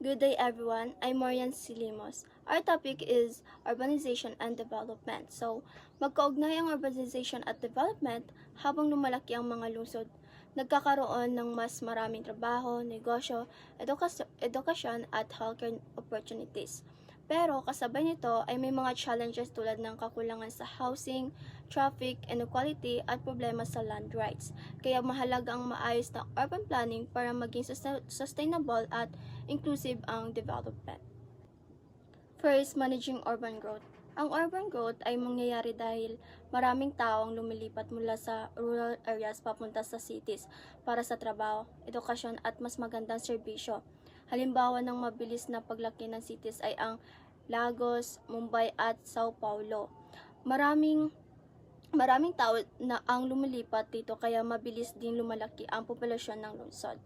Good day everyone, I'm Marian Silimos. Our topic is urbanization and development. So, magkaugnay ang urbanization at development habang lumalaki ang mga lungsod. Nagkakaroon ng mas maraming trabaho, negosyo, edukasyon at healthcare opportunities. Pero kasabay nito ay may mga challenges tulad ng kakulangan sa housing, traffic, inequality at problema sa land rights. Kaya mahalaga ang maayos na urban planning para maging sustainable at inclusive ang development. First, managing urban growth. Ang urban growth ay mangyayari dahil maraming tao ang lumilipat mula sa rural areas papunta sa cities para sa trabaho, edukasyon at mas magandang serbisyo. Halimbawa ng mabilis na paglaki ng cities ay ang Lagos, Mumbai at Sao Paulo. Maraming tao na ang lumilipat dito kaya mabilis din lumalaki ang populasyon ng lungsod.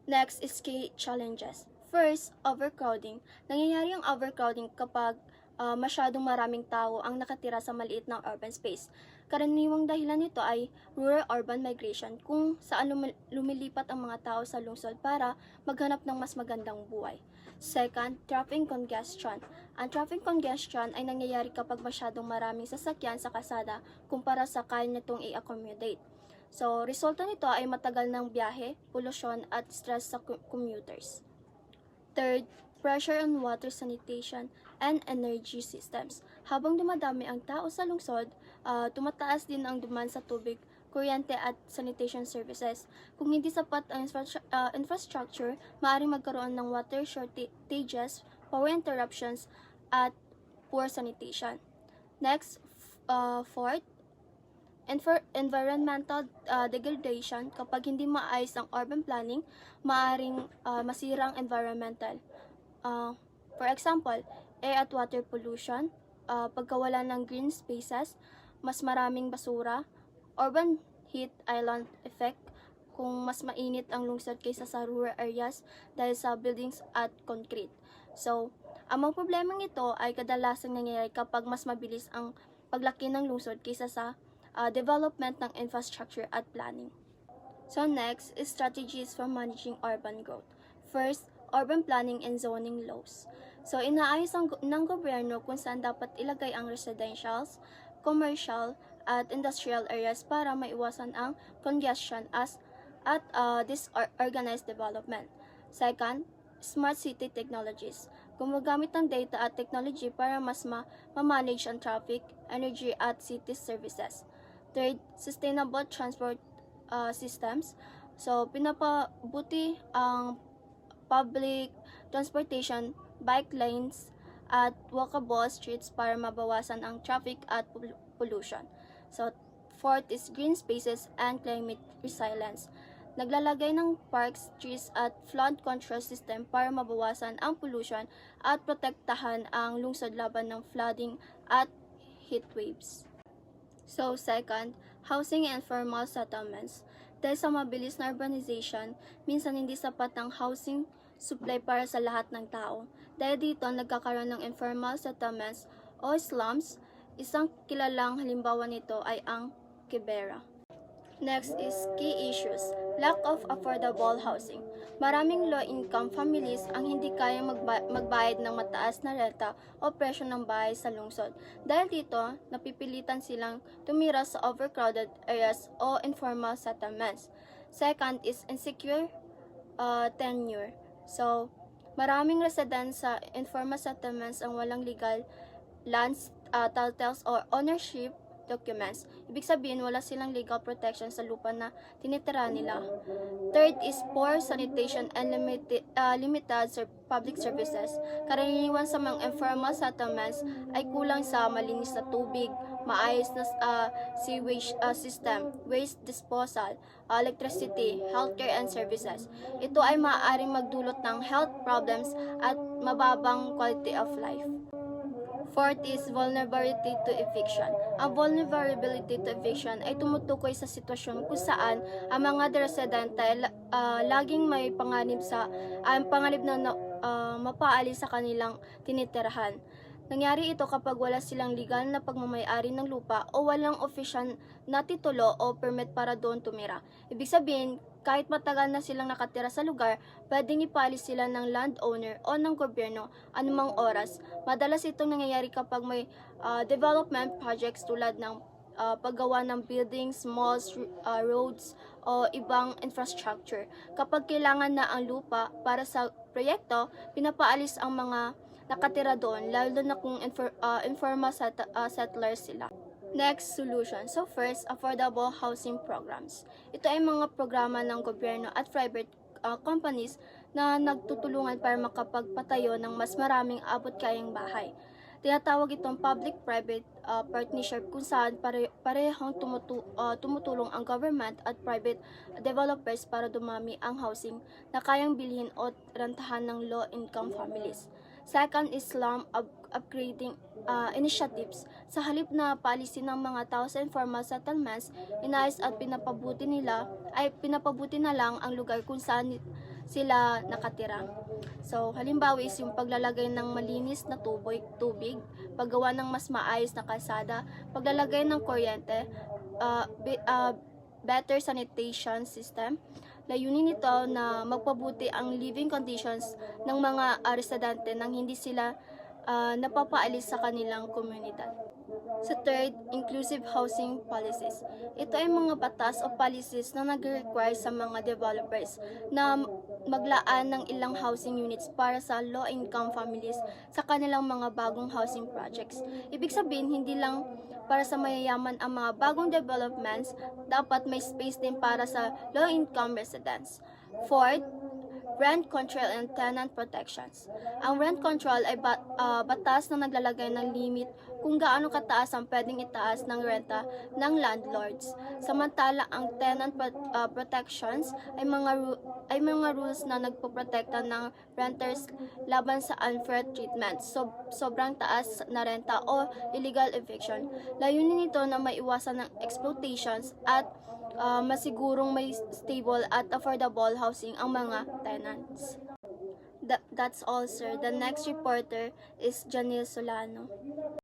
Next is key challenges. First, overcrowding. Nangyayari ang overcrowding kapag masyadong maraming tao ang nakatira sa maliit na urban space. Karaniwang dahilan nito ay rural-urban migration kung saan lumilipat ang mga tao sa lungsod para maghanap ng mas magandang buhay. Second, traffic congestion. Ang traffic congestion ay nangyayari kapag masyadong maraming sasakyan sa kalsada kumpara sa kaya nitong i-accommodate. So, resulta nito ay matagal ng biyahe, polusyon at stress sa commuters. Third, pressure on water sanitation and energy systems. Habang dumadami ang tao sa lungsod, tumataas din ang demand sa tubig, kuryente at sanitation services. Kung hindi sapat ang infrastructure, maaaring magkaroon ng water shortages, power interruptions, at poor sanitation. Next, fourth, environmental degradation. Kapag hindi maayos ang urban planning, maaaring masira ang environmental. For example, air at water pollution, pagkawala ng green spaces, mas maraming basura, urban heat island effect, kung mas mainit ang lungsod kaysa sa rural areas dahil sa buildings at concrete. So, ang mga problemang ito ay kadalasang nangyayari kapag mas mabilis ang paglaki ng lungsod kaysa sa development ng infrastructure at planning. So next is strategies for managing urban growth. First, urban planning and zoning laws. So inaayos ng gobyerno kung saan dapat ilagay ang residentials, commercial, at industrial areas para maiwasan ang congestion at disorganized development. Second, smart city technologies. Gumagamit ng data at technology para mas ma-manage ang traffic, energy at city services. Third, sustainable transport systems. So, pinapabuti ang public transportation, bike lanes, at walkable streets para mabawasan ang traffic at pollution. So, fourth is green spaces and climate resilience. Naglalagay ng parks, trees at flood control system para mabawasan ang pollution at protektahan ang lungsod laban ng flooding at heat waves. So, second, housing and informal settlements. Dahil sa mabilis na urbanization, minsan hindi sapat ang housing supply para sa lahat ng tao. Dahil dito, nagkakaroon ng informal settlements o slums. Isang kilalang halimbawa nito ay ang Kibera. Next is key issues. Lack of affordable housing. Maraming low-income families ang hindi kayang magbayad ng mataas na renta o presyo ng bahay sa lungsod. Dahil dito, napipilitan silang tumira sa overcrowded areas o informal settlements. Second is insecure tenure. So, maraming residents sa informal settlements ang walang legal lands, titles or ownership documents. Ibig sabihin, wala silang legal protection sa lupa na tinitira nila. Third is poor sanitation and limited public services. Karaniwan sa mga informal settlements ay kulang sa malinis na tubig, maayos na sewage system, waste disposal, electricity, healthcare and services. Ito ay maaaring magdulot ng health problems at mababang quality of life. Fourth is vulnerability to eviction. Ang vulnerability to eviction ay tumutukoy sa sitwasyon kung saan ang mga residente laging may panganib na mapaalis sa kanilang tinitirahan. Nangyari ito kapag wala silang legal na pagmamayari ng lupa o walang official na titulo o permit para doon tumira. Ibig sabihin, kahit matagal na silang nakatira sa lugar, pwedeng ipalis sila ng landowner o ng gobyerno anumang oras. Madalas itong nangyayari kapag may development projects tulad ng paggawa ng buildings, malls, roads, o ibang infrastructure. Kapag kailangan na ang lupa para sa proyekto, pinapaalis ang mga nakatira doon, lalo na kung informal settlers sila. Next, solution. So first, affordable housing programs. Ito ay mga programa ng gobyerno at private companies na nagtutulungan para makapagpatayo ng mas maraming abot-kayang bahay. Tinatawag itong public-private partnership kung saan parehong tumutulong ang government at private developers para dumami ang housing na kayang bilhin o rentahan ng low-income families. Second is slum upgrading initiatives. Sa halip na paalisin ng mga tao sa informal settlements, inayos at pinapabuti na lang ang lugar kung saan sila nakatira. So, halimbawa is yung paglalagay ng malinis na tubig, paggawa ng mas maayos na kalsada, paglalagay ng kuryente, better sanitation system. Layunin nito na magpabuti ang living conditions ng mga residente nang hindi sila napapaalis sa kanilang komunidad. Sa third, inclusive housing policies. Ito ay mga batas o policies na nag-require sa mga developers na maglaan ng ilang housing units para sa low-income families sa kanilang mga bagong housing projects. Ibig sabihin, hindi lang para sa mayayaman ang mga bagong developments, dapat may space din para sa low-income residents. Fourth, rent control and tenant protections. Ang rent control ay batas na naglalagay ng limit kung gaano kataas ang pwedeng itaas ng renta ng landlords. Samantala, ang tenant protections ay mga rules na nagpoprotekta ng renters laban sa unfair treatment, sobrang taas na renta o illegal eviction. Layunin nito na maiwasan ng exploitations at masigurong may stable at affordable housing ang mga tenants. That's all, sir. The next reporter is Janil Solano.